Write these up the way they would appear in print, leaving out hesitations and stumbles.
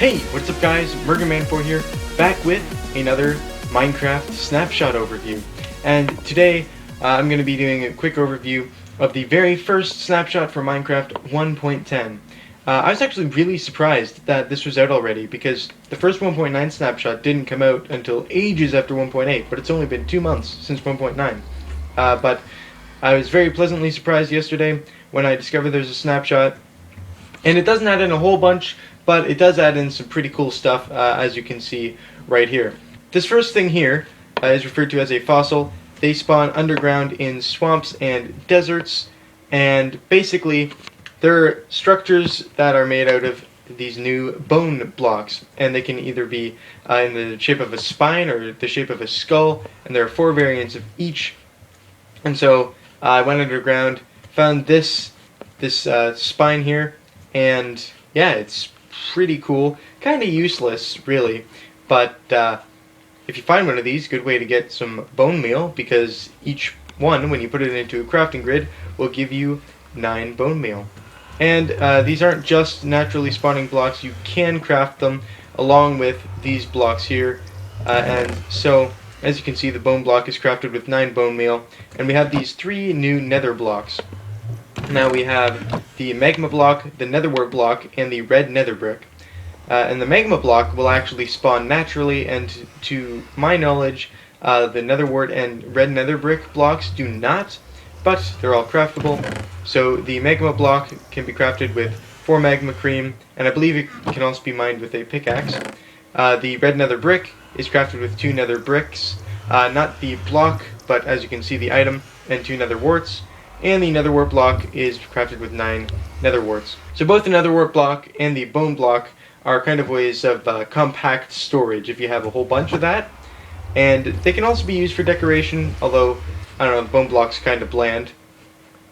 Hey, what's up guys? MurderMan4 here, back with another Minecraft Snapshot overview. And today I'm going to be doing a quick overview of the very first snapshot for Minecraft 1.10. I was actually really surprised that this was out already, because the first 1.9 snapshot didn't come out until ages after 1.8, but it's only been 2 months since 1.9. But I was very pleasantly surprised yesterday when I discovered there's a snapshot, and it doesn't add in a whole bunch, but it does add in some pretty cool stuff, as you can see right here. This first thing here is referred to as a fossil. They spawn underground in swamps and deserts, and basically they're structures that are made out of these new bone blocks, and they can either be in the shape of a spine or the shape of a skull, and there are 4 variants of each. And so I went underground, found this spine here, and yeah, it's pretty cool. Kind of useless, really, but if you find one of these, good way to get some bone meal, because each one, when you put it into a crafting grid, will give you 9 bone meal. And these aren't just naturally spawning blocks, you can craft them along with these blocks here, and so as you can see, the bone block is crafted with 9 bone meal, and we have these 3 new nether blocks. Now we have the magma block, the nether wart block, and the red nether brick. And the magma block will actually spawn naturally, and to my knowledge, the nether wart and red nether brick blocks do not, but they're all craftable. So the magma block can be crafted with 4 magma cream, and I believe it can also be mined with a pickaxe. The red nether brick is crafted with 2 nether bricks, not the block, but as you can see, the item, and 2 nether warts. And the nether wart block is crafted with 9 nether warts. So both the nether wart block and the bone block are kind of ways of compact storage if you have a whole bunch of that. And they can also be used for decoration, although, I don't know, the bone block's kind of bland.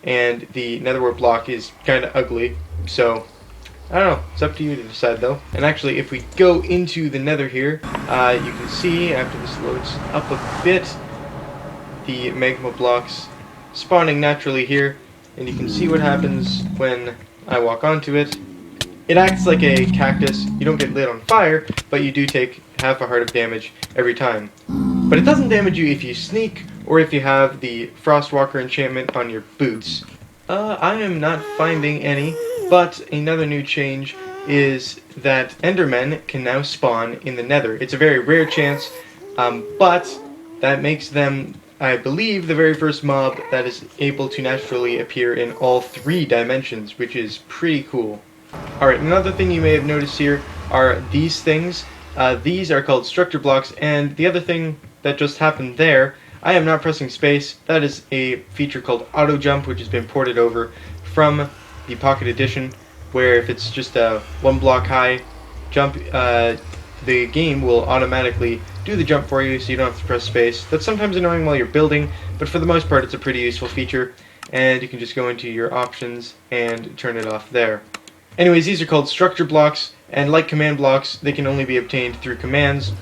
And the nether wart block is kind of ugly, so I don't know, it's up to you to decide though. And actually, if we go into the nether here, you can see, after this loads up a bit, the magma blocks spawning naturally here, and you can see what happens when I walk onto it. It acts like a cactus. You don't get lit on fire, but you do take half a heart of damage every time. But it doesn't damage you if you sneak, or if you have the Frostwalker enchantment on your boots. I am not finding any, but another new change is that Endermen can now spawn in the nether. It's a very rare chance, but that makes them, I believe, the very first mob that is able to naturally appear in all 3 dimensions, which is pretty cool. Alright, another thing you may have noticed here are these things. These are called structure blocks, and the other thing that just happened there, I am not pressing space. That is a feature called auto jump, which has been ported over from the Pocket Edition, where if it's just a 1 block high jump, the game will automatically do the jump for you, so you don't have to press space. That's sometimes annoying while you're building, but for the most part it's a pretty useful feature, and you can just go into your options and turn it off there. Anyways, these are called structure blocks, and like command blocks, they can only be obtained through commands,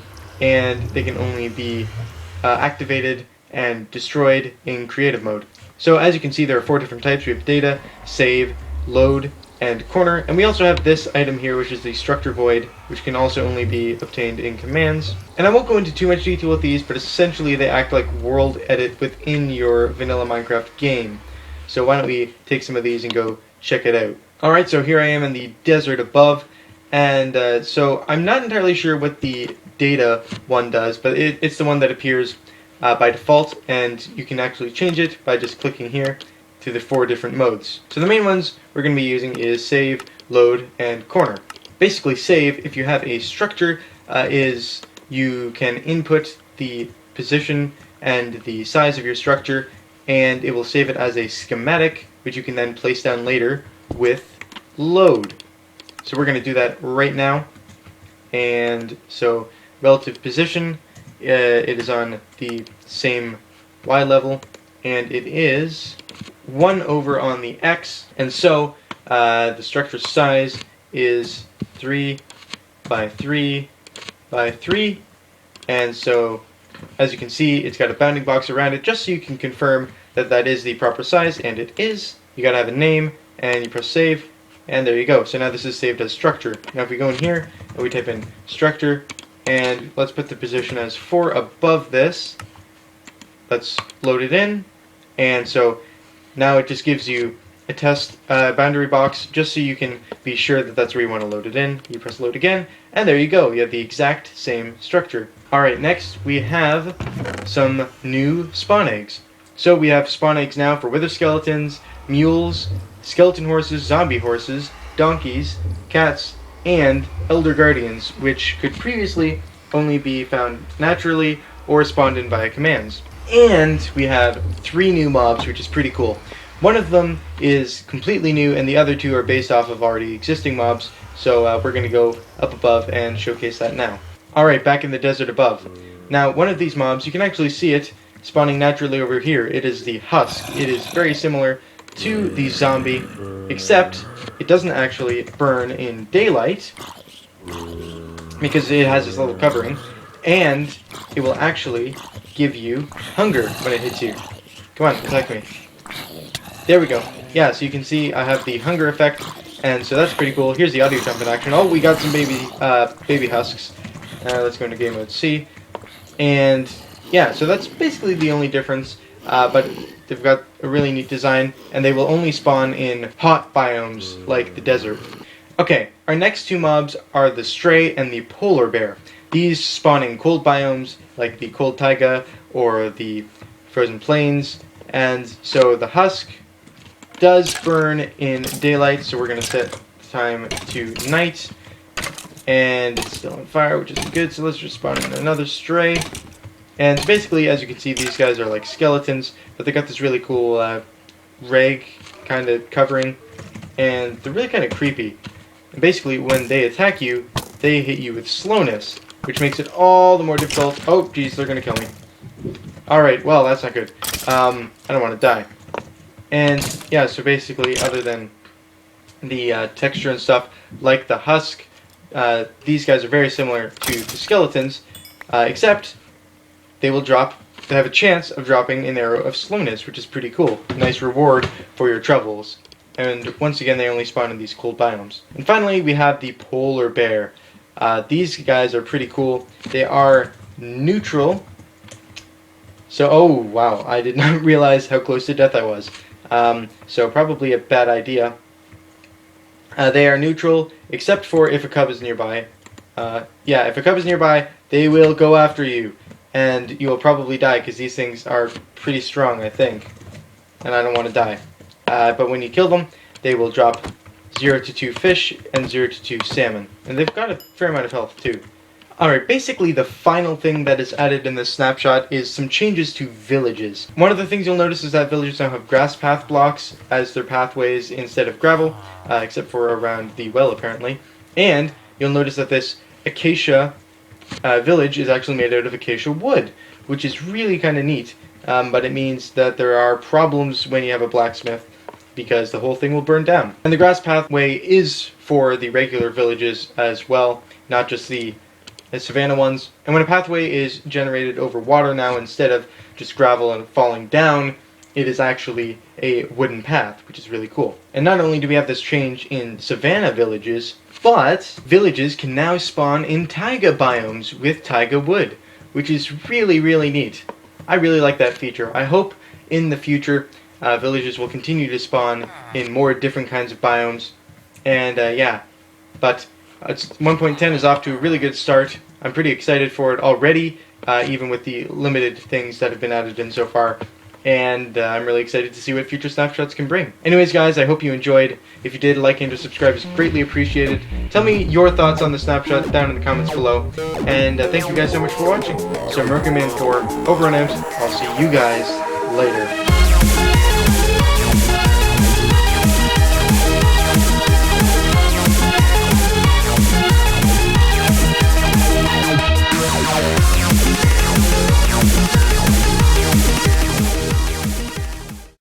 and they can only be activated and destroyed in creative mode. So as you can see, there are 4 different types. We have data, save, load, and corner, and we also have this item here, which is the structure void, which can also only be obtained in commands. And I won't go into too much detail with these, but essentially they act like world edit within your vanilla Minecraft game. So why don't we take some of these and go check it out. Alright, so here I am in the desert above, and so I'm not entirely sure what the data one does, but it's the one that appears by default, and you can actually change it by just clicking here to the 4 different modes. So the main ones we're going to be using is save, load, and corner. Basically, save, if you have a structure, is you can input the position and the size of your structure, and it will save it as a schematic, which you can then place down later with load. So we're going to do that right now. And so relative position, it is on the same Y level, and it is 1 over on the X, and so the structure size is 3 by 3 by 3, and so as you can see, it's got a bounding box around it just so you can confirm that that is the proper size, and it is. You gotta have a name, and you press save, and there you go. So now this is saved as structure. Now if we go in here and we type in structure, and let's put the position as 4 above this, let's load it in, and so now it just gives you a test boundary box just so you can be sure that that's where you want to load it in. You press load again, and there you go. You have the exact same structure. Alright, next we have some new spawn eggs. So we have spawn eggs now for wither skeletons, mules, skeleton horses, zombie horses, donkeys, cats, and elder guardians, which could previously only be found naturally or spawned in via commands. And we have 3 new mobs, which is pretty cool. One of them is completely new, and the other 2 are based off of already existing mobs, so we're going to go up above and showcase that now. Alright, back in the desert above. Now, one of these mobs, you can actually see it spawning naturally over here. It is the husk. It is very similar to the zombie, except it doesn't actually burn in daylight, because it has this little covering, and it will actually give you hunger when it hits you. Come on, attack me. There we go. Yeah, so you can see I have the hunger effect, and so that's pretty cool. Here's the audio jump in action. Oh, we got some baby husks. Let's go into game mode C. And yeah, so that's basically the only difference, but they've got a really neat design, and they will only spawn in hot biomes like the desert. Okay, our next 2 mobs are the stray and the polar bear. These spawn in cold biomes like the cold taiga or the frozen plains, and so the husk does burn in daylight, so we're going to set time to night, and it's still on fire, which is good, so let's just spawn in another stray. And basically, as you can see, these guys are like skeletons, but they got this really cool rag kind of covering, and they're really kind of creepy. And basically, when they attack you, they hit you with slowness, which makes it all the more difficult. Oh, geez, they're going to kill me. Alright, well, that's not good. I don't want to die. And yeah, so basically, other than the texture and stuff, like the husk, these guys are very similar to the skeletons, except they will drop. They have a chance of dropping an arrow of slowness, which is pretty cool. Nice reward for your troubles. And once again, they only spawn in these cold biomes. And finally, we have the polar bear. These guys are pretty cool. They are neutral. So, oh wow, I did not realize how close to death I was. So probably a bad idea. They are neutral, except for if a cub is nearby. Yeah, if a cub is nearby, they will go after you. And you will probably die, because these things are pretty strong, I think. And I don't want to die. But when you kill them, they will drop 0 to 2 fish and 0 to 2 salmon. And they've got a fair amount of health, too. Alright, basically the final thing that is added in this snapshot is some changes to villages. One of the things you'll notice is that villages now have grass path blocks as their pathways instead of gravel, except for around the well, apparently. And you'll notice that this acacia village is actually made out of acacia wood, which is really kind of neat, but it means that there are problems when you have a blacksmith, because the whole thing will burn down. And the grass pathway is for the regular villages as well, not just the savanna ones. And when a pathway is generated over water now, instead of just gravel and falling down, it is actually a wooden path, which is really cool. And not only do we have this change in savanna villages, but villages can now spawn in taiga biomes with taiga wood, which is really, really neat. I really like that feature. I hope in the future villages will continue to spawn in more different kinds of biomes. And yeah, but 1.10 is off to a really good start. I'm pretty excited for it already, even with the limited things that have been added in so far. And I'm really excited to see what future snapshots can bring. Anyways, guys, I hope you enjoyed. If you did, liking and subscribe is greatly appreciated. Tell me your thoughts on the snapshot down in the comments below. And thank you guys so much for watching. So, Merkin Man 4, over and out. I'll see you guys later.